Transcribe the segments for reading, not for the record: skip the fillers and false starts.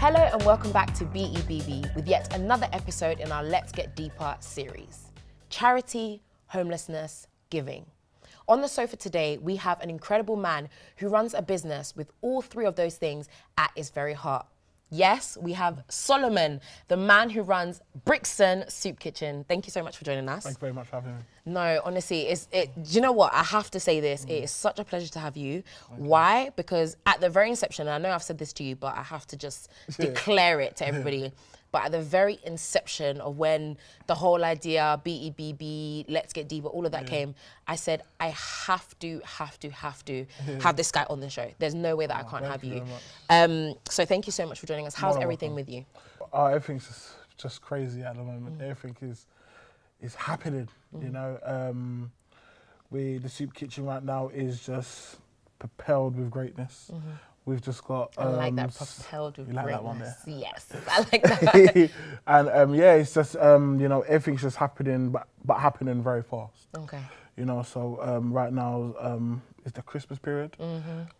Hello and welcome back to BEBB with yet another episode in our Let's Get Deeper series. Charity, homelessness, giving. On the sofa today, we have an incredible man who runs a business with all three of those things at its very heart. Yes, we have Solomon, the man who runs Brixton Soup Kitchen. Thank you so much for joining us. Thank you very much for having me. No, honestly, do you know what? I have to say this. It is such a pleasure to have you. Why? Because at the very inception, and I know I've said this to you, but I have to just declare it to everybody. But at the very inception of when the whole idea, BEBB, Let's Get Deeper, all of that came, I said, I have to have this guy on the show. There's no way that I can't have you. So thank you so much for joining us. How's everything with you? Everything's just crazy at the moment. Everything is happening, you know. The Soup Kitchen right now is just propelled with greatness. We've just got... I like that, propelled with greatness. Like that one there? Yes, I like that. And yeah, it's just, you know, everything's just happening, but happening very fast. Okay. You know, so right now is the Christmas period.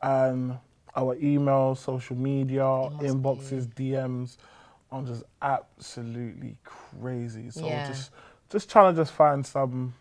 And our emails, social media, inboxes, DMs are just absolutely crazy. So just trying to just find some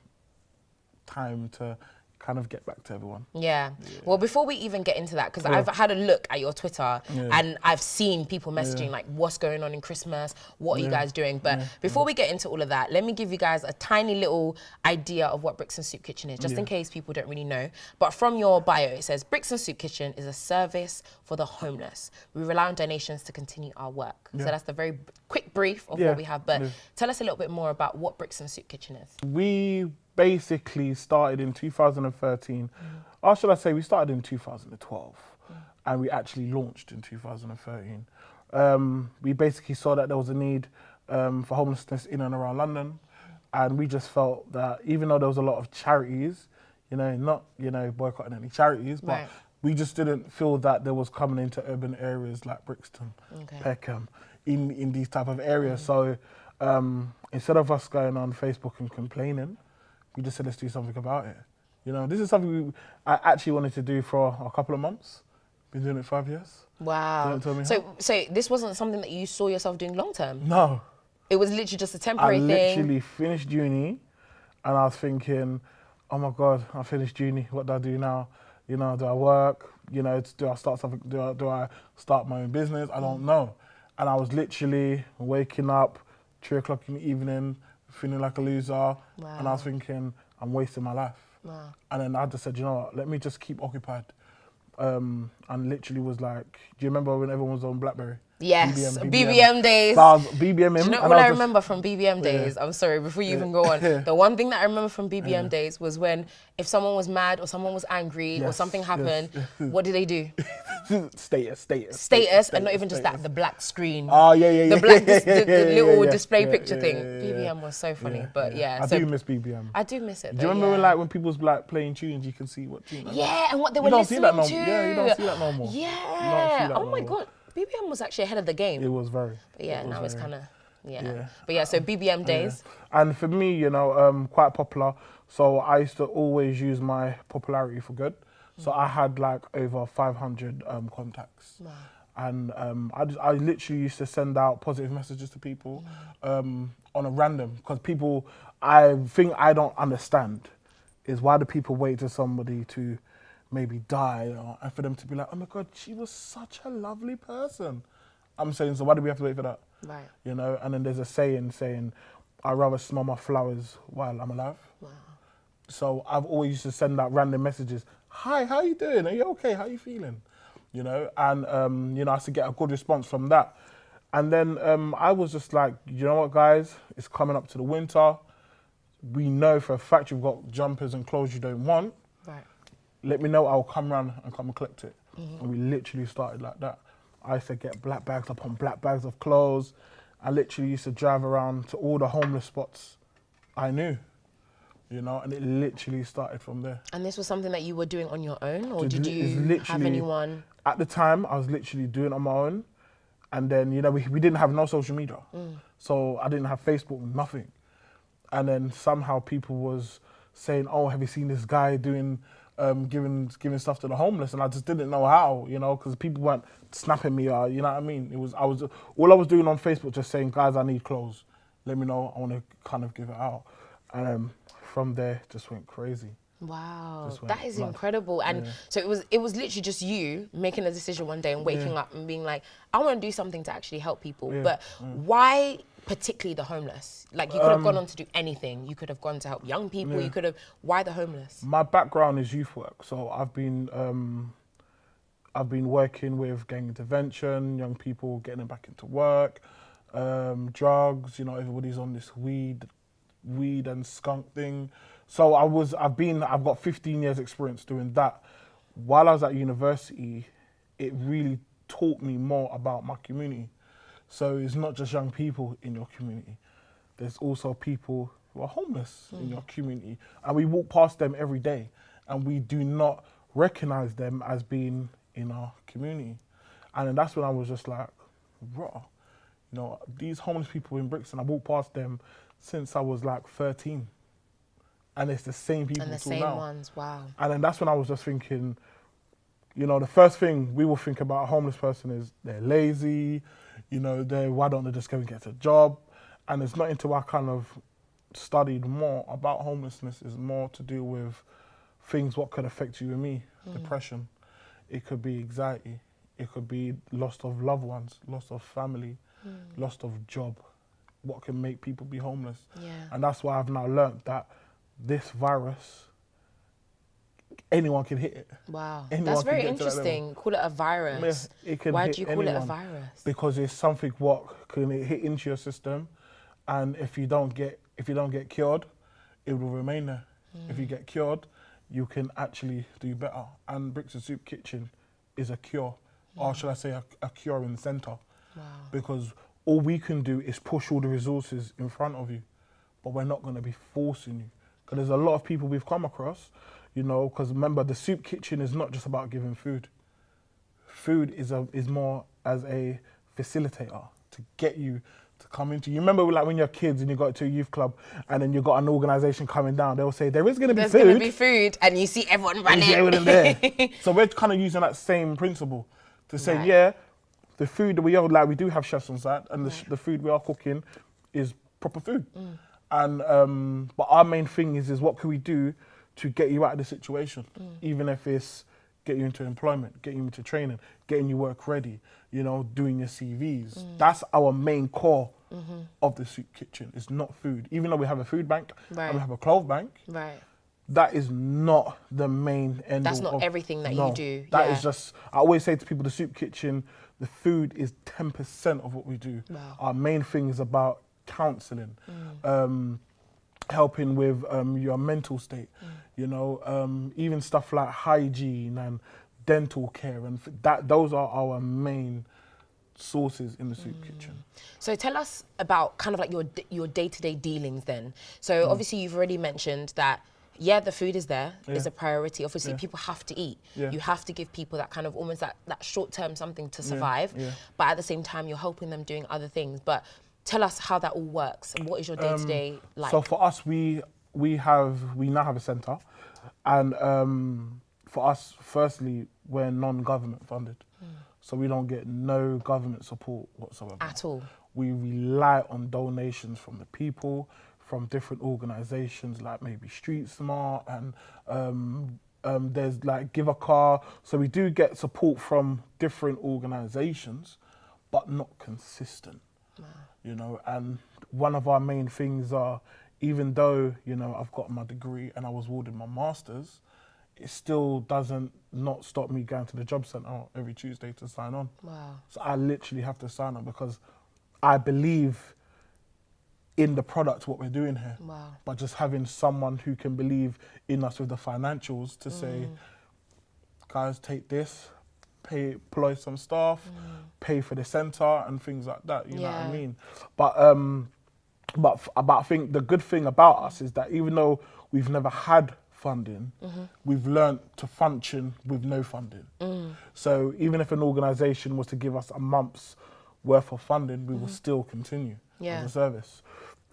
time to kind of get back to everyone. Yeah. Well, before we even get into that, because I've had a look at your Twitter and I've seen people messaging like, what's going on in Christmas? What are you guys doing? But before we get into all of that, let me give you guys a tiny little idea of what Brixton Soup Kitchen is, just in case people don't really know. But from your bio, it says, Brixton Soup Kitchen is a service for the homeless. We rely on donations to continue our work. So that's the very quick brief of what we have. But tell us a little bit more about what Brixton Soup Kitchen is. We basically started in 2013. Or should I say we started in 2012 and we actually launched in 2013. We basically saw that there was a need for homelessness in and around London, and we just felt that even though there was a lot of charities, you know, not, you know, boycotting any charities, but we just didn't feel that there was coming into urban areas like Brixton, Peckham, in these type of areas. So instead of us going on Facebook and complaining, we just said, let's do something about it. You know, this is something I actually wanted to do for a couple of months. Been doing it 5 years. Wow. So this wasn't something that you saw yourself doing long term? No. It was literally just a temporary thing? I literally finished uni and I was thinking, oh my God, I finished uni, what do I do now? You know, do I work? You know, do I start something? Do I start my own business? I don't know. And I was literally waking up 3 o'clock in the evening, feeling like a loser, and I was thinking, I'm wasting my life. And then I just said, you know what, let me just keep occupied. And literally was like, do you remember when everyone was on BlackBerry? Yes, BBM days. So I was BBM. Do you know what I remember from BBM days? I'm sorry, before you even go on. The one thing that I remember from BBM days was when if someone was mad or someone was angry or something happened, what did they do? Status, and not even just that, the black screen. Oh, yeah. The black, the little display picture thing. BBM was so funny, but I do miss BBM. I do miss it. Do you remember when people was like playing tunes, you can see what tune? Yeah, and what they were listening to. Yeah, you don't see that no more. Yeah. Oh my God. BBM was actually ahead of the game. It was very. But yeah, now it's kind of, But yeah, so BBM days. And for me, you know, quite popular. So I used to always use my popularity for good. So I had like over 500 contacts. Wow. And I literally used to send out positive messages to people on a random, because people, I think I don't understand is why do people wait till somebody to maybe die and for them to be like, oh my God, she was such a lovely person. I'm saying, so why do we have to wait for that? Right. You know, and then there's a saying, I'd rather smell my flowers while I'm alive. Wow. So I've always used to send out random messages. Hi, how you doing? Are you okay? How you feeling? You know, and you know, I used to get a good response from that. And then I was just like, you know what, guys? It's coming up to the winter. We know for a fact you've got jumpers and clothes you don't want. Right. Let me know, I'll come round and come and collect it. And we literally started like that. I used to get black bags upon black bags of clothes. I literally used to drive around to all the homeless spots I knew, you know, and it literally started from there. And this was something that you were doing on your own, or did you have anyone? At the time, I was literally doing it on my own. And then, you know, we didn't have no social media. So I didn't have Facebook, nothing. And then somehow people was saying, oh, have you seen this guy doing giving stuff to the homeless, and I just didn't know how, you know, because people weren't snapping me, you know what I mean? All I was doing on Facebook, just saying, guys, I need clothes. Let me know, I want to kind of give it out. And from there, just went crazy. Wow, that is incredible. And so it was literally just you making a decision one day and waking up and being like, I want to do something to actually help people. But why particularly the homeless? Like, you could have gone on to do anything. You could have gone to help young people. You could have, why the homeless? My background is youth work. So I've been working with gang intervention, young people getting them back into work, drugs, you know, everybody's on this weed and skunk thing. So I've got 15 years experience doing that. While I was at university, it really taught me more about my community. So it's not just young people in your community. There's also people who are homeless in your community. And we walk past them every day and we do not recognize them as being in our community. And then that's when I was just like, raw. You know, these homeless people in Brixton, I walked past them since I was like 13. And it's the same people and the same now. Ones, wow. And then that's when I was just thinking, you know, the first thing we will think about a homeless person is they're lazy, you know, why don't they just go and get a job? And it's not until I kind of studied more about homelessness, is more to do with things what could affect you and me. Depression, it could be anxiety, it could be loss of loved ones, loss of family, loss of job, what can make people be homeless. And that's why I've now learned that this virus, anyone can hit it. Wow, that's very interesting. Call it a virus. Yeah, it can Why hit do you call anyone, it a virus? Because it's something what can hit into your system, and if you don't get cured, it will remain there. If you get cured, you can actually do better. And Brixton Soup Kitchen is a cure, or should I say a curing centre. Wow. Because all we can do is push all the resources in front of you, but we're not going to be forcing you. Because there's a lot of people we've come across, you know, because remember, the soup kitchen is not just about giving food. Food is more as a facilitator to get you to come into. You remember, like when you're kids and you got to a youth club and then you got an organisation coming down, they'll say there is going to be food. There's going to be food, and you see everyone running. You see everyone there. So we're kind of using that same principle to say, yeah, the food that we are, like we do have chefs on site, and the food we are cooking is proper food. And but our main thing is what can we do to get you out of the situation, even if it's get you into employment, get you into training, getting you work ready, you know, doing your CVs. That's our main core of the soup kitchen. It's not food. Even though we have a food bank and we have a clothes bank, that is not the main end. That's not everything that you do. That is just, I always say to people, the soup kitchen, the food is 10% of what we do. Our main thing is about counselling, helping with your mental state, you know, even stuff like hygiene and dental care, and those are our main sources in the soup kitchen. So tell us about kind of like your day-to-day dealings then. So obviously you've already mentioned that, yeah, the food is there, is a priority. Obviously people have to eat. You have to give people that kind of almost that short-term something to survive, but at the same time you're helping them doing other things. But tell us how that all works and what is your day-to-day like? So for us, we now have a centre, and for us, firstly, we're non-government funded, so we don't get no government support whatsoever. At all. We rely on donations from the people, from different organisations like maybe Street Smart, and there's like Give a Car. So we do get support from different organisations, but not consistent. You know, and one of our main things are, even though, you know, I've got my degree and I was awarded my master's, it still doesn't not stop me going to the job centre every Tuesday to sign on. So I literally have to sign on because I believe in the product, what we're doing here. But just having someone who can believe in us with the financials to say, guys, take this, employ some staff, pay for the centre and things like that, you know what I mean? But I think the good thing about us is that even though we've never had funding, we've learnt to function with no funding. So even if an organisation was to give us a month's worth of funding, we will still continue as a service.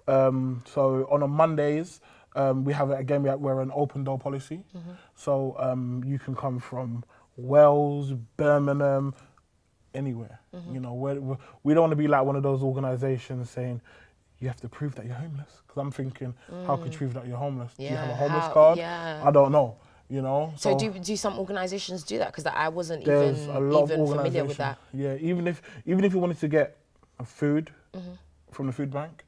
So on Mondays, We're an open door policy. So you can come from Wales, Birmingham, anywhere. You know, we don't want to be like one of those organisations saying you have to prove that you're homeless. Because I'm thinking, how could you prove that you're homeless? Do you have a homeless card? Yeah. I don't know. You know. So do some organisations do that? Because I wasn't even familiar with that. Yeah, even if you wanted to get food from the food bank,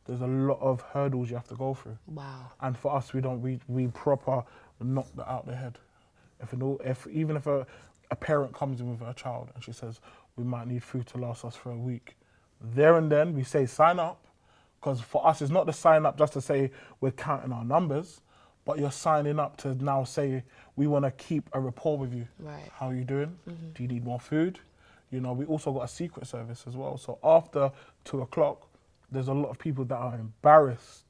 there's a lot of hurdles you have to go through. Wow. And for us, we proper knock that out the head. Even if a parent comes in with a child and she says we might need food to last us for a week, there and then we say sign up, because for us it's not the sign up just to say we're counting our numbers, but you're signing up to now say we want to keep a rapport with you. Right. How are you doing? Do you need more food? You know, we also got a secret service as well. So after 2 o'clock, there's a lot of people that are embarrassed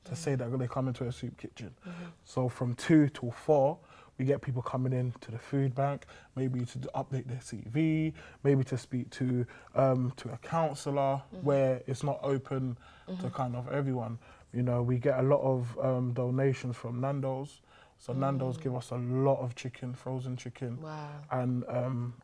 to say that they come into a soup kitchen. So from 2 till 4, we get people coming in to the food bank, maybe to update their CV, maybe to speak to a counsellor where it's not open to kind of everyone. You know, we get a lot of donations from Nando's. So Nando's give us a lot of chicken, frozen chicken. Wow. And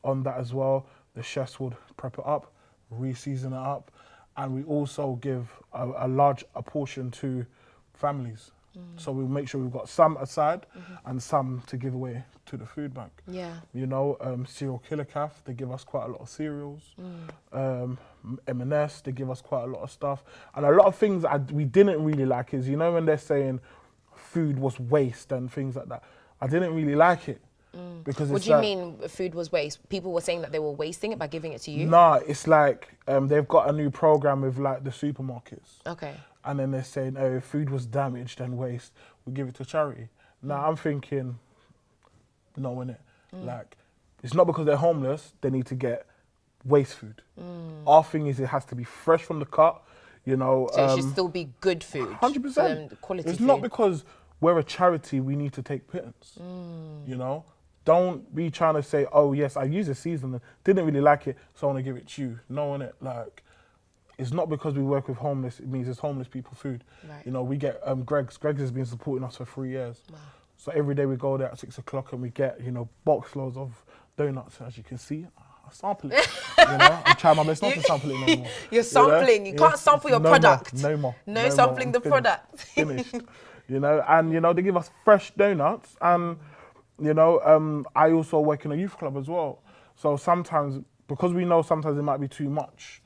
on that as well, the chefs would prep it up, re-season it up. And we also give a large portion to families. So we make sure we've got some aside and some to give away to the food bank. Yeah. You know, Cereal Killer Calf, they give us quite a lot of cereals. M&S, they give us quite a lot of stuff. And a lot of things we didn't really like is, you know, when they're saying food was waste and things like that, I didn't really like it. Because what do you mean food was waste? People were saying that they were wasting it by giving it to you? Nah, it's like they've got a new program with like the supermarkets. Okay. And then they're saying, oh, if food was damaged and waste, we give it to charity. Now I'm thinking, no, innit? Like, it's not because they're homeless, they need to get waste food. Our thing is it has to be fresh from the cut, you know. So it should still be good food. 100%. Quality it's food. not because we're a charity, we need to take pittance, you know. Don't be trying to say, oh yes, I used a seasoning, didn't really like it, so I want to give it to you. No, innit? Like, it's not because we work with homeless, it means it's homeless people food. Right. You know, we get Greg's has been supporting us for 3 years. Wow. So every day we go there at 6 o'clock and we get, you know, box loads of donuts. As you can see, I sample it. You know, I'm trying my best not to sample it no more. You're sampling, you can't sample your product. No more. No sampling the product. Finished. You know, and you know, they give us fresh donuts, and you know, I also work in a youth club as well. So sometimes, because we know sometimes it might be too much,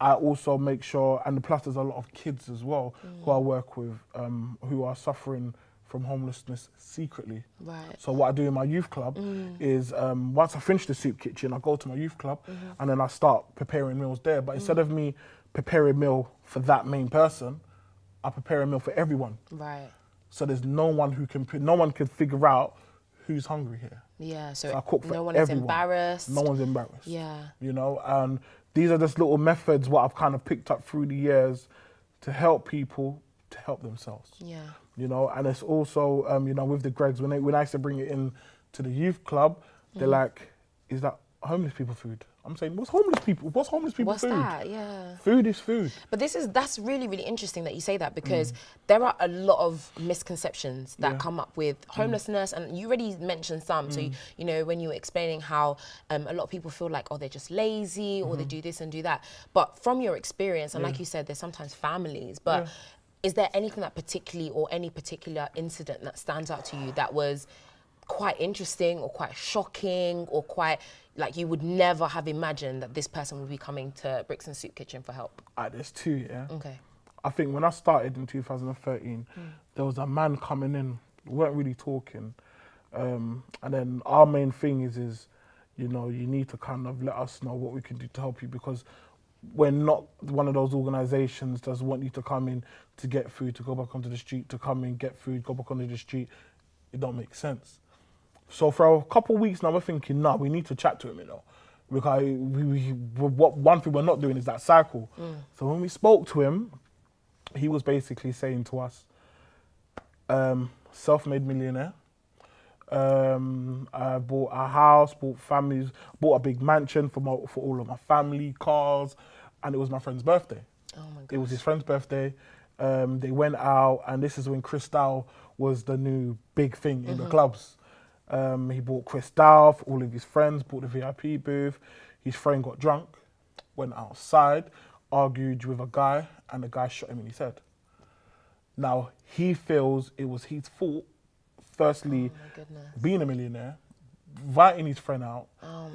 I also make sure, and plus there's a lot of kids as well who I work with who are suffering from homelessness secretly. Right. So what I do in my youth club is once I finish the soup kitchen, I go to my youth club and then I start preparing meals there. But instead of me preparing a meal for that main person, I prepare a meal for everyone. Right. So there's no one can figure out who's hungry here. Yeah, so I cook for no one everyone. is embarrassed. No one's embarrassed. Yeah. You know, and these are just little methods what I've kind of picked up through the years to help people to help themselves. Yeah. You know, and it's also, you know, with the Gregs, when I used to bring it in to the youth club, they're like, is that homeless people food? I'm saying, what's homeless people food? What's that? Yeah. Food is food. But that's really, really interesting that you say that, because there are a lot of misconceptions that come up with homelessness, and you already mentioned some. So, you know, when you were explaining how a lot of people feel like, oh, they're just lazy or they do this and do that. But from your experience, and like you said, there's sometimes families, but is there anything that particularly, or any particular incident that stands out to you that was quite interesting or quite shocking or quite, like, you would never have imagined that this person would be coming to Brixton Soup Kitchen for help? There's two, yeah. Okay. I think when I started in 2013, there was a man coming in, we weren't really talking. And then our main thing is, you know, you need to kind of let us know what we can do to help you, because we're not one of those organisations that want you to come in to get food, to go back onto the street, to come in, get food, go back onto the street. It don't make sense. So for a couple of weeks now, we're thinking, nah, we need to chat to him, you know, because one thing we're not doing is that cycle. So when we spoke to him, he was basically saying to us, self-made millionaire, I bought a house, bought families, bought a big mansion for all of my family, cars, and it was my friend's birthday. Oh my God. It was his friend's birthday. They went out, and this is when Cristal was the new big thing in the clubs. He bought Cristal for all of his friends, bought the VIP booth. His friend got drunk, went outside, argued with a guy, and the guy shot him in his head. Now, he feels it was his fault, firstly, being a millionaire, inviting his friend out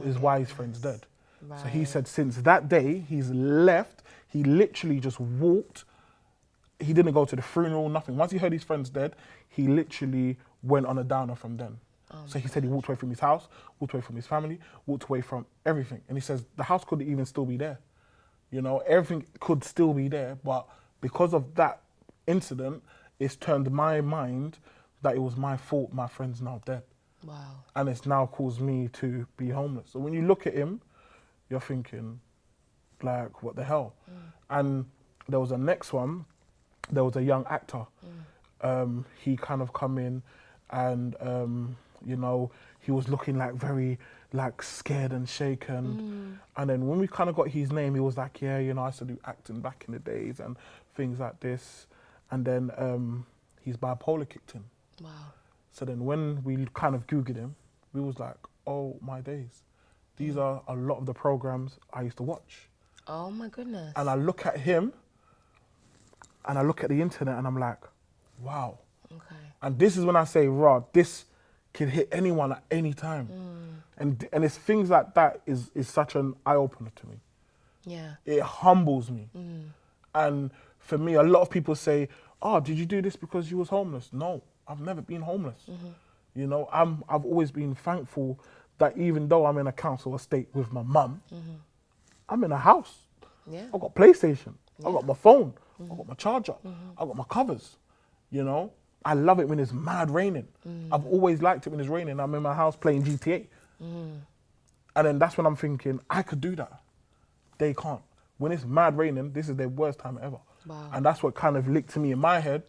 is why his friend's dead. Right. So he said since that day, he's left, he literally just walked. He didn't go to the funeral, nothing. Once he heard his friend's dead, he literally went on a downer from then. So he said he walked away from his house, walked away from his family, walked away from everything. And he says the house could even still be there. You know, everything could still be there, but because of that incident, it's turned my mind that it was my fault my friend's now dead. Wow. And it's now caused me to be homeless. So when you look at him, you're thinking, like, what the hell? And there was a next one, there was a young actor. He kind of come in and, you know, he was looking like very like scared and shaken. And then when we kind of got his name, he was like, yeah, you know, I used to do acting back in the days and things like this. And then his bipolar kicked in. Wow. So then when we kind of Googled him, we was like, oh my days. These are a lot of the programs I used to watch. Oh my goodness. And I look at him and I look at the internet and I'm like, wow. Okay. And this is when I say, Rod, this can hit anyone at any time. And it's things like that is such an eye-opener to me. Yeah. It humbles me. And for me, a lot of people say, oh, did you do this because you was homeless? No, I've never been homeless. You know, I've always been thankful that even though I'm in a council estate with my mum, I'm in a house. Yeah. I've got PlayStation, I've got my phone, I've got my charger, I've got my covers, you know. I love it when it's mad raining. I've always liked it when it's raining. I'm in my house playing GTA. And then that's when I'm thinking, I could do that. They can't. When it's mad raining, this is their worst time ever. Wow. And that's what kind of licked to me in my head,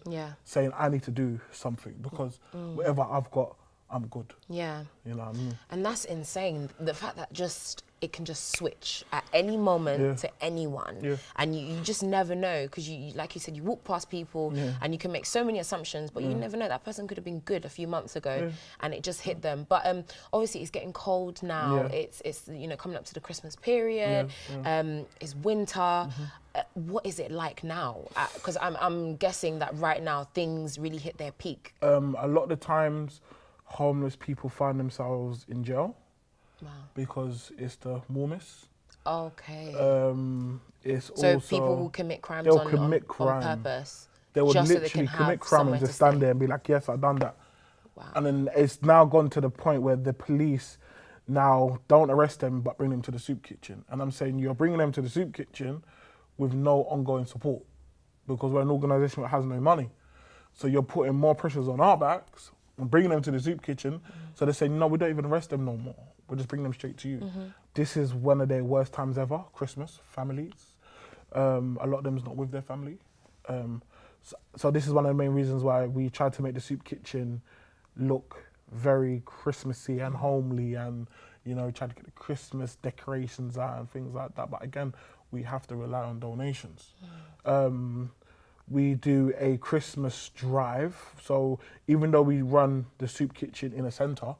saying I need to do something because whatever I've got, I'm good. Yeah. You know what I mean? And that's insane. The fact that it can just switch at any moment to anyone. Yeah. And you just never know because you, like you said, you walk past people and you can make so many assumptions, but you never know. That person could have been good a few months ago and it just hit them. But obviously it's getting cold now. Yeah. It's you know, coming up to the Christmas period. It's winter. What is it like now? Because I'm guessing that right now things really hit their peak. A lot of the times, homeless people find themselves in jail. Wow. Because it's the warmest. Okay. It's so also people will commit crimes on purpose. They would literally commit crime and just stand there and be like, yes, I've done that. Wow. And then it's now gone to the point where the police now don't arrest them but bring them to the soup kitchen. And I'm saying you're bringing them to the soup kitchen with no ongoing support because we're an organisation that has no money. So you're putting more pressures on our backs and bringing them to the soup kitchen. So they say, no, we don't even arrest them no more. We'll just bring them straight to you. This is one of their worst times ever, Christmas, families. A lot of them is not with their family. So this is one of the main reasons why we tried to make the soup kitchen look very Christmassy and homely and, you know, try to get the Christmas decorations out and things like that. But again, we have to rely on donations. We do a Christmas drive. So even though we run the soup kitchen in a centre,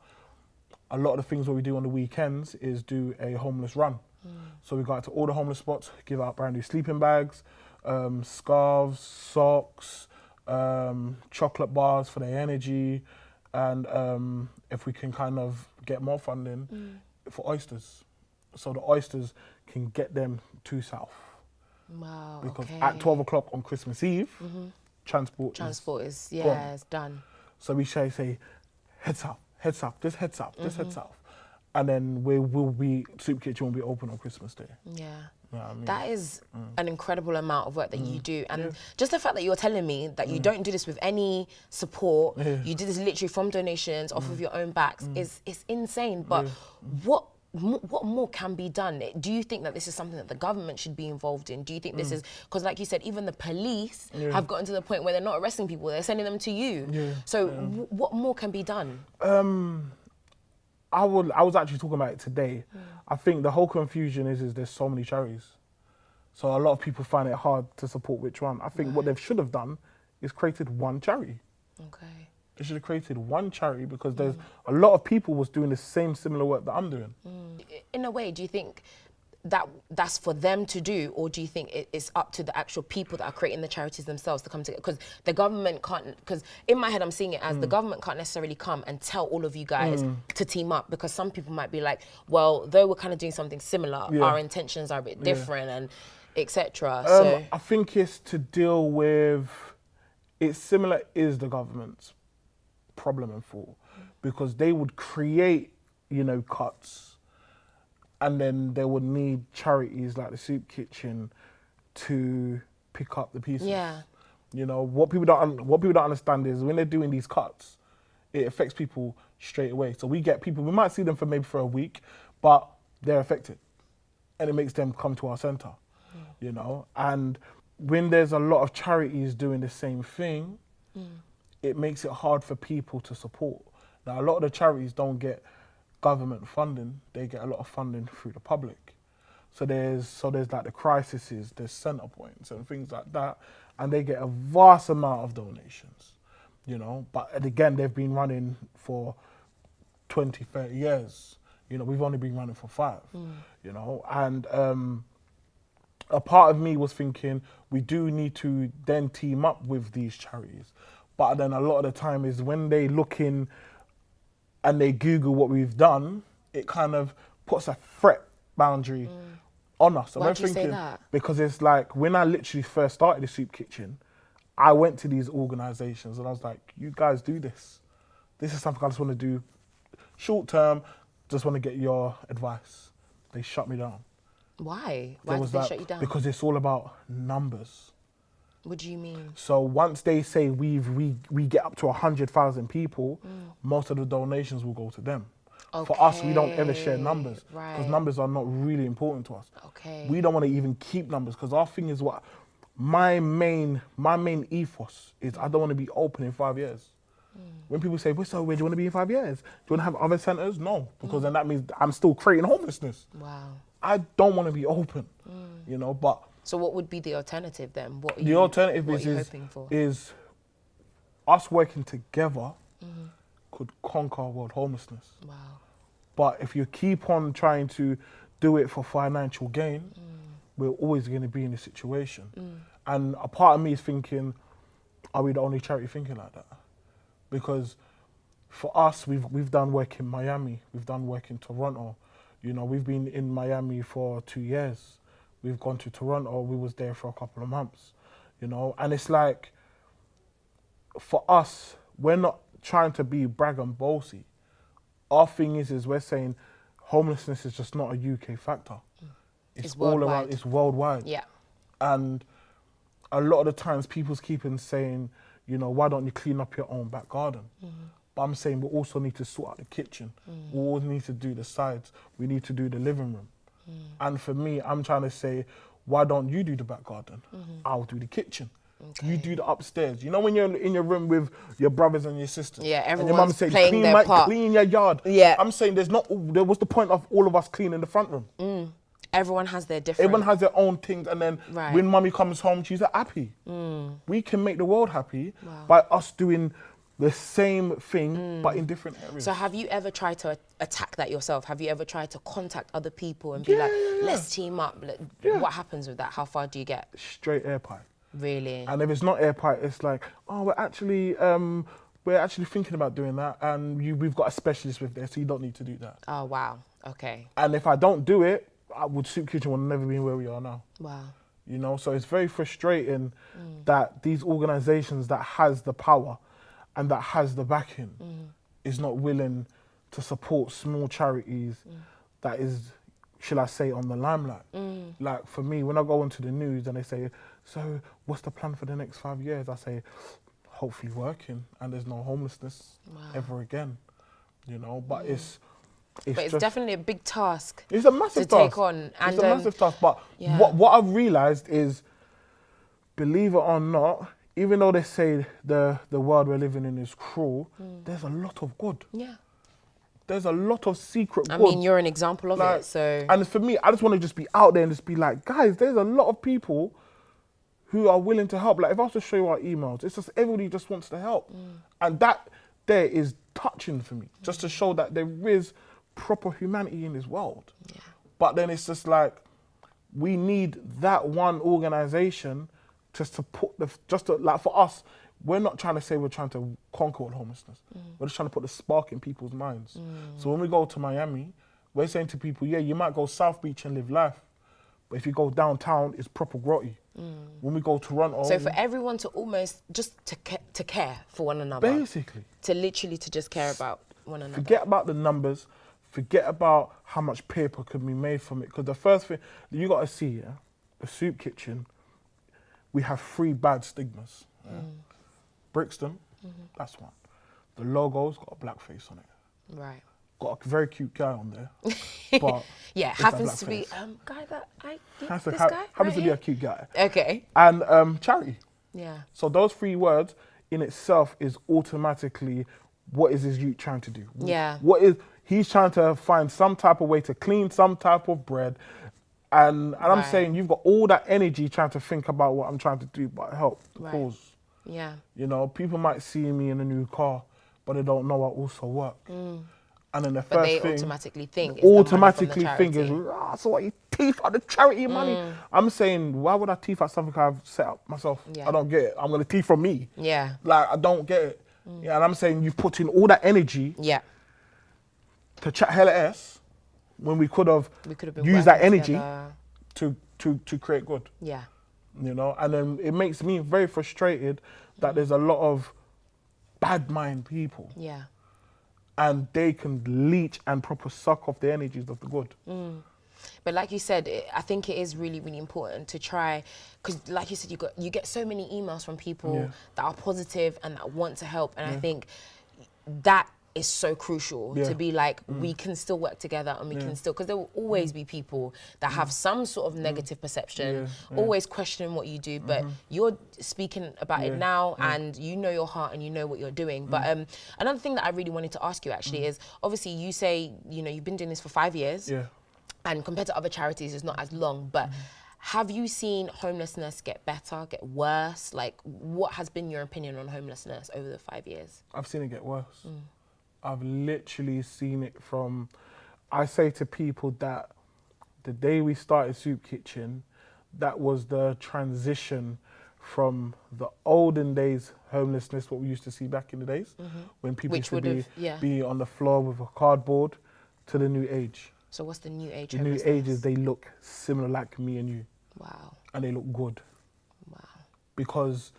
a lot of the things what we do on the weekends is do a homeless run. So we go out to all the homeless spots, give out brand new sleeping bags, scarves, socks, chocolate bars for their energy, and if we can kind of get more funding for oysters. So the oysters can get them to South. Wow. Because at 12 o'clock on Christmas Eve, transport is gone. It's done. So we say, head south, just head south, just head south. And then Soup Kitchen will be open on Christmas Day. Yeah. You know what I mean? That is an incredible amount of work that you do. And just the fact that you're telling me that you don't do this with any support, you do this literally from donations off of your own backs, is insane. But what more can be done? Do you think that this is something that the government should be involved in? Do you think this is, because like you said, even the police have gotten to the point where they're not arresting people, they're sending them to you. Yeah. So what more can be done? I was actually talking about it today. I think the whole confusion is there's so many charities. So a lot of people find it hard to support which one. I think what they should have done is created one charity. Okay. They should have created one charity because there's a lot of people was doing the same similar work that I'm doing. In a way, do you think that's for them to do, or do you think it's up to the actual people that are creating the charities themselves to come together? Because the government can't, because in my head I'm seeing it as the government can't necessarily come and tell all of you guys to team up, because some people might be like, well, though we're kind of doing something similar, our intentions are a bit different and etc. So I think it's to deal with, it's similar is the government's problem and fault, because they would create, you know, cuts, and then they would need charities like the Soup Kitchen to pick up the pieces. Yeah. You know, what people don't understand is when they're doing these cuts, it affects people straight away. So we get people, we might see them for maybe for a week, but they're affected, and it makes them come to our centre. You know, and when there's a lot of charities doing the same thing, it makes it hard for people to support. Now, a lot of the charities don't get government funding; they get a lot of funding through the public. So there's like the crises, there's centre points and things like that, and they get a vast amount of donations. You know, but again, they've been running for 20, 30 years. You know, we've only been running for 5. You know, and a part of me was thinking we do need to then team up with these charities. But then a lot of the time is when they look in and they Google what we've done, it kind of puts a threat boundary on us. Why do you say that? Because it's like when I literally first started the Soup Kitchen, I went to these organisations and I was like, you guys do this. This is something I just want to do short term, just want to get your advice. They shut me down. Why? Why did they shut you down? Because it's all about numbers. What do you mean? So once they say we get up to 100,000 people, most of the donations will go to them. Okay. For us, we don't ever share numbers because numbers are not really important to us. Okay. We don't want to even keep numbers because our thing is what my main ethos is. I don't want to be open in 5 years. When people say, so where do you want to be in 5 years? Do you want to have other centres? No, because then that means I'm still creating homelessness. Wow. I don't want to be open, you know, but... So what would be the alternative then? What are the you, alternative what are you hoping for? is us working together could conquer world homelessness. Wow. But if you keep on trying to do it for financial gain, we're always going to be in this situation. And a part of me is thinking, are we the only charity thinking like that? Because for us, we've done work in Miami, we've done work in Toronto. You know, we've been in Miami for 2 years. We've gone to Toronto, we was there for a couple of months, you know? And it's like, for us, we're not trying to be brag and bossy. Our thing is we're saying homelessness is just not a UK factor. It's all around, it's worldwide. Yeah. And a lot of the times people keep on saying, you know, why don't you clean up your own back garden? But I'm saying we also need to sort out the kitchen. We always need to do the sides. We need to do the living room. And for me, I'm trying to say, why don't you do the back garden? I'll do the kitchen. Okay. You do the upstairs. You know when you're in your room with your brothers and your sisters? Yeah, everyone's and your mum say, playing their part. Clean your yard. Yeah. I'm saying what's the point of all of us cleaning the front room? Everyone has their different... Everyone has their own things, and then when mummy comes home, she's happy. We can make the world happy by us doing the same thing, but in different areas. So have you ever tried to attack that yourself? Have you ever tried to contact other people and be like, let's team up? What happens with that? How far do you get? Straight air pipe. Really? And if it's not air pipe, it's like, oh, we're actually thinking about doing that, and we've got a specialist with there, so you don't need to do that. Oh, wow. Okay. And if I don't do it, Soup Kitchen will never be where we are now. Wow. You know, so it's very frustrating that these organisations that has the power and that has the backing is not willing to support small charities that is, shall I say, on the limelight. Like for me, when I go onto the news and they say, so what's the plan for the next 5 years? I say, hopefully working and there's no homelessness ever again, you know, but it's definitely a big task. It's a massive task. Take on. And, it's a massive task, but what I've realised is, believe it or not, even though they say the world we're living in is cruel, there's a lot of good. Yeah. there's a lot of secret good. I mean, you're an example of it, so. And for me, I just want to just be out there and just be like, guys, there's a lot of people who are willing to help. Like, if I was to show you our emails, it's just everybody just wants to help. And that there is touching for me, just to show that there is proper humanity in this world. Yeah. But then it's just like, we need that one organization just to put like for us, we're not trying to say we're trying to conquer all homelessness. We're just trying to put the spark in people's minds. So when we go to Miami, we're saying to people, yeah, you might go South Beach and live life, but if you go downtown, it's proper grotty. When we go to Toronto... So for everyone to almost just to care for one another. Basically. To literally to just care about one another. Forget about the numbers. Forget about how much paper could be made from it. Because the first thing you got to see, yeah, the soup kitchen, we have 3 bad stigmas. Yeah? Brixton, that's one. The logo's got a black face on it. Right. Got a very cute guy on there. But yeah, happens to be guy that happens to be a cute guy. Okay. And charity. Yeah. So those 3 words in itself is automatically, what is this youth trying to do? Yeah. He's trying to find some type of way to clean some type of bread. And I'm saying, you've got all that energy trying to think about what I'm trying to do, but help the cause. Yeah. You know, people might see me in a new car, but they don't know I also work. And then the first thing... automatically think is, so what, you teeth out the charity money? I'm saying, why would I teeth out something I've set up myself? Yeah. I don't get it. I'm going to teeth from me. Yeah. Like, I don't get it. Yeah, and I'm saying you've put in all that energy to chat hella S when we could have used that energy to create good. Yeah. You know, and then it makes me very frustrated that there's a lot of bad mind people. Yeah. And they can leech and proper suck off the energies of the good. But like you said, I think it is really, really important to try, because like you said, you get so many emails from people that are positive and that want to help, and I think that is so crucial to be like, we can still work together and we can still, because there will always be people that have some sort of negative perception, always questioning what you do, but you're speaking about it now and you know your heart and you know what you're doing. But another thing that I really wanted to ask you actually is, obviously you say, you know, you've been doing this for 5 years and compared to other charities, it's not as long, but have you seen homelessness get better, get worse? Like, what has been your opinion on homelessness over the 5 years? I've seen it get worse. I've literally seen it from, I say to people that the day we started Soup Kitchen, that was the transition from the olden days homelessness, what we used to see back in the days, when people used to be on the floor with a cardboard, to the new age. So what's the new age? The new age is they look similar like me and you. Wow. And they look good. Wow. Because,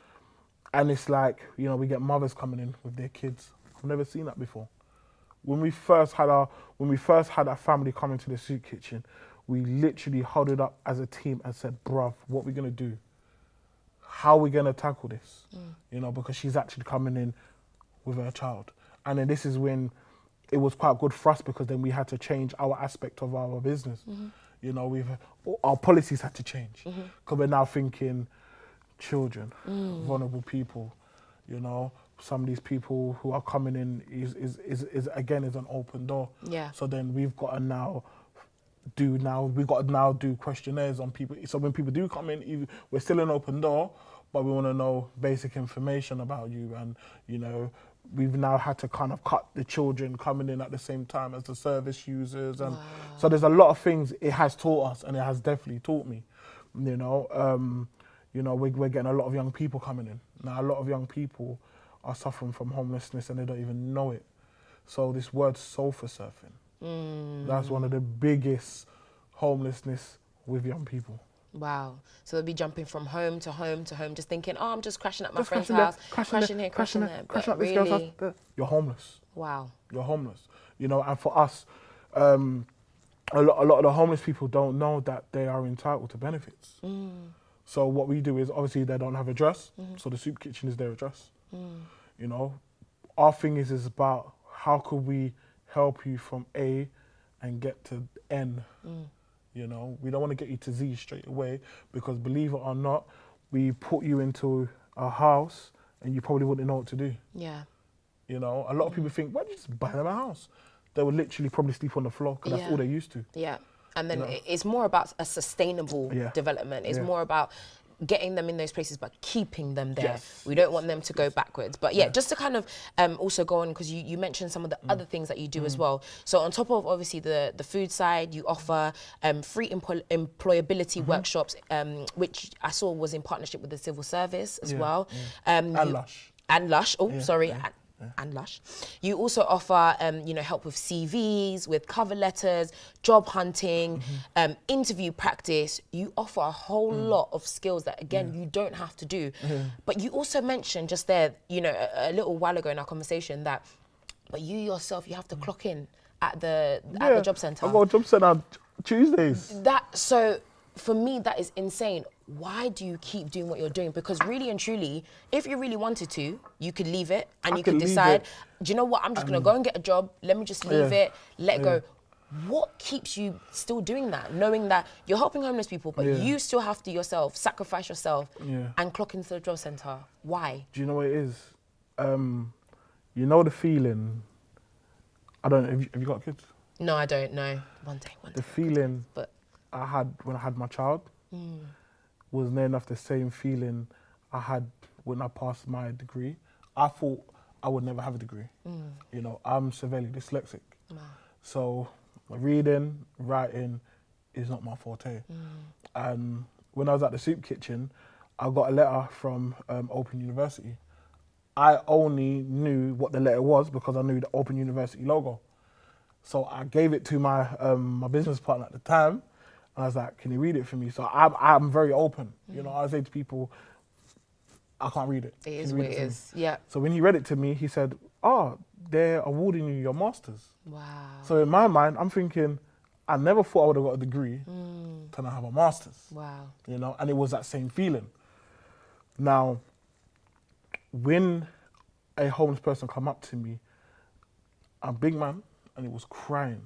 and it's like, you know, we get mothers coming in with their kids. I've never seen that before. When we first had our family come into the Soup Kitchen, we literally huddled up as a team and said, bruv, what are we gonna do? How are we gonna tackle this? You know, because she's actually coming in with her child. And then this is when it was quite good for us, because then we had to change our aspect of our business. You know, our policies had to change, because we're now thinking children, vulnerable people, you know. Some of these people who are coming in is again an open door. Yeah. So then we've got to now do questionnaires on people. So when people do come in, we're still an open door, but we want to know basic information about you. And you know, we've now had to kind of cut the children coming in at the same time as the service users, and so there's a lot of things it has taught us, and it has definitely taught me. You know, we're getting a lot of young people coming in now. A lot of young people are suffering from homelessness and they don't even know it. So this word sofa surfing, that's one of the biggest homelessness with young people. Wow. So they'll be jumping from home to home to home, just thinking, oh, I'm just crashing at my friend's house, crashing here, crashing there. But really, you're homeless. Wow. You're homeless. You know, and for us, a lot of the homeless people don't know that they are entitled to benefits. So what we do is, obviously they don't have a address, so the Soup Kitchen is their address. You know, our thing is about how could we help you from A and get to N. You know, we don't want to get you to Z straight away, because believe it or not, we put you into a house and you probably wouldn't know what to do. Yeah. You know, a lot of people think, why don't you just buy them a house? they would literally probably sleep on the floor because that's all they're used to. Yeah. And then it's more about a sustainable development. It's more about getting them in those places, but keeping them there. Yes. We don't want them to go backwards. But just to kind of also go on, because you mentioned some of the other things that you do as well. So on top of obviously the food side, you offer free employability workshops, which I saw was in partnership with the civil service as well. And Lush. And Lush. Oh, sorry. And Lush. You also offer, help with CVs, with cover letters, job hunting, interview practice. You offer a whole lot of skills that, again, you don't have to do. But you also mentioned just there, a little while ago in our conversation that, but you yourself, you have to clock in at the job centre. I go to job centre Tuesdays. So for me, that is insane. Why do you keep doing what you're doing? Because really and truly, if you really wanted to, you could leave it and you could decide, do you know what, I'm just going to go and get a job. Let me just leave it, let go. What keeps you still doing that? Knowing that you're helping homeless people, but you still have to yourself, sacrifice yourself and clock into the job centre. Why? Do you know what it is? The feeling, I don't know, have you got kids? No, I don't know. One day. The feeling I had when I had my child was near enough the same feeling I had when I passed my degree. I thought I would never have a degree. I'm severely dyslexic. Wow. So reading, writing is not my forte. And when I was at the soup kitchen, I got a letter from Open University. I only knew what the letter was because I knew the Open University logo. So I gave it to my my business partner at the time. And I was like, can you read it for me? So I'm very open. I say to people, I can't read it. It is what it is, yeah. So when he read it to me, he said, they're awarding you your master's. Wow. So in my mind, I'm thinking, I never thought I would have got a degree to now have a master's. Wow. And it was that same feeling. Now, when a homeless person come up to me, a big man, and he was crying.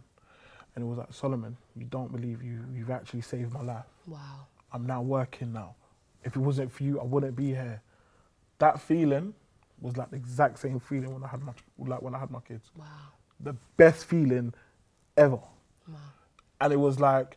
And it was like, Solomon, you don't believe you've actually saved my life. Wow. I'm now working now. If it wasn't for you, I wouldn't be here. That feeling was like the exact same feeling when I had my kids. Wow. The best feeling ever. Wow. And it was like,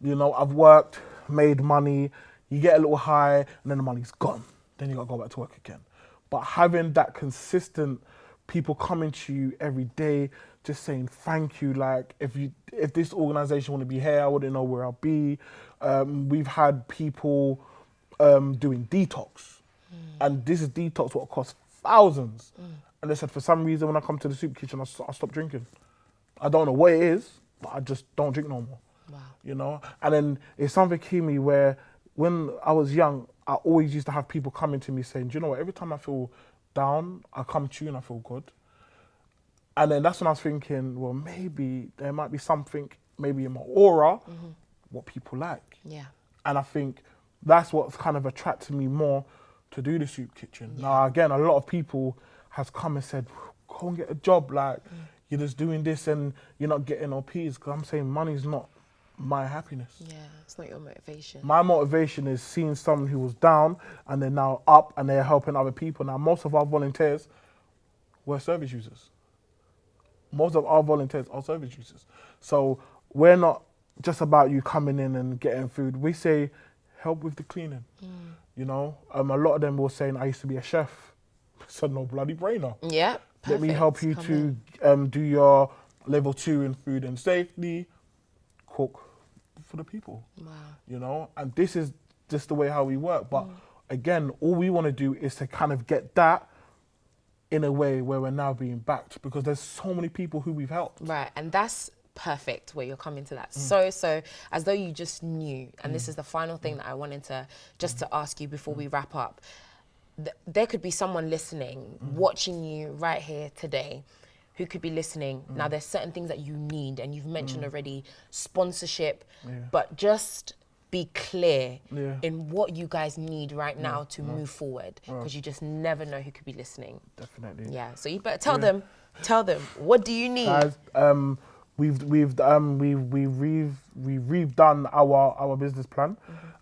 I've worked, made money, you get a little high, and then the money's gone. Then you gotta go back to work again. But having that consistent people coming to you every day, just saying thank you. Like if this organisation want to be here, I wouldn't know where I'll be. We've had people doing detox, and this is detox what costs thousands. And they said for some reason when I come to the soup kitchen, I stop drinking. I don't know what it is, but I just don't drink no more. Wow. And then it's something in me where when I was young, I always used to have people coming to me saying, do you know what? Every time I feel down, I come to you and I feel good. And then that's when I was thinking, well, maybe there might be something maybe in my aura, what people like. Yeah. And I think that's what's kind of attracted me more to do the soup kitchen. Yeah. Now, again, a lot of people has come and said, go and get a job, like, you're just doing this and you're not getting OPs. Because I'm saying money's not my happiness. Yeah, it's not your motivation. My motivation is seeing someone who was down and they're now up and they're helping other people. Now, most of our volunteers were service users. Most of our volunteers are service users. So we're not just about you coming in and getting food. We say, help with the cleaning. A lot of them were saying, I used to be a chef. So no bloody brainer. Yeah, perfect. Let me help you to do your level 2 in food and safety, cook for the people. Wow. And this is just the way how we work. But again, all we want to do is to kind of get that in a way where we're now being backed, because there's so many people who we've helped. Right, and that's perfect where you're coming to that. So as though you just knew. And this is the final thing that I wanted to just to ask you before we wrap up. There could be someone listening, watching you right here today, who could be listening. Now there's certain things that you need, and you've mentioned already sponsorship, but just be clear in what you guys need right now to move forward, because you just never know who could be listening. Definitely. Yeah, so you better tell them, what do you need? Guys, we've redone our business plan,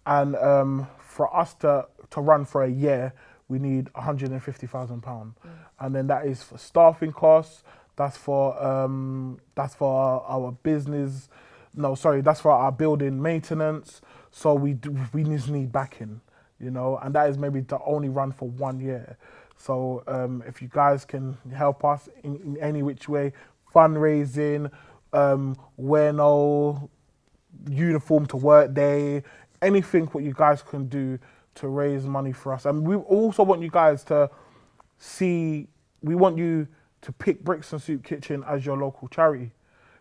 and for us to run for a year, we need £150,000, and then that is for staffing costs, that's for our business. No, sorry, that's for our building maintenance. So we just need backing, you know, and that is maybe to only run for 1 year. So if you guys can help us in any which way, fundraising, wear no uniform to work day, anything what you guys can do to raise money for us. And we also want you guys to we want you to pick Brixton Soup Kitchen as your local charity.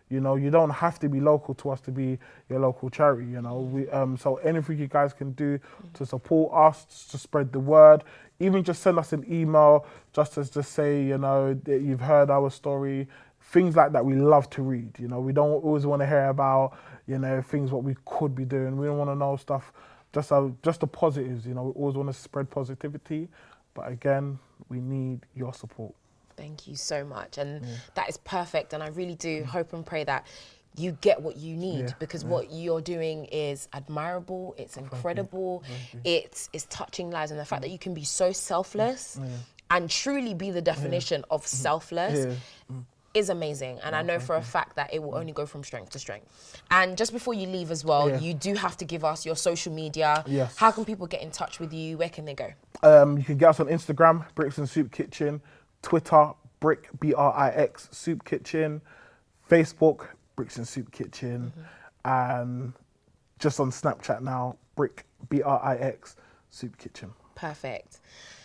You know, you don't have to be local to us to be your local charity, you know. So anything you guys can do to support us, to spread the word, even just send us an email just to say, you know, that you've heard our story, things like that we love to read, you know. We don't always want to hear about, you know, things what we could be doing. We don't want to know stuff, just the positives, you know. We always want to spread positivity, but again, we need your support. Thank you so much. And that is perfect. And I really do hope and pray that you get what you need, because what you're doing is admirable. It's incredible. It's touching lives. And the fact that you can be so selfless and truly be the definition of selfless is amazing. And I know for a fact that it will only go from strength to strength. And just before you leave as well, you do have to give us your social media. Yes. How can people get in touch with you? Where can they go? You can get us on Instagram, Brixton Soup Kitchen, Twitter, Brix Soup Kitchen, Facebook, Brixton Soup Kitchen, and just on Snapchat now, Brix Soup Kitchen. Perfect.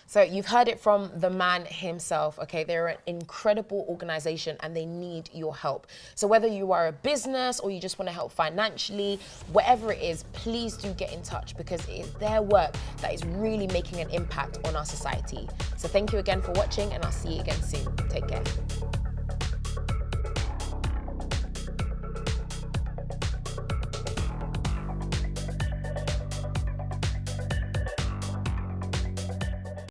So you've heard it from the man himself, okay? They're an incredible organization and they need your help. So whether you are a business or you just want to help financially, whatever it is, please do get in touch, because it is their work that is really making an impact on our society. So thank you again for watching, and I'll see you again soon. Take care.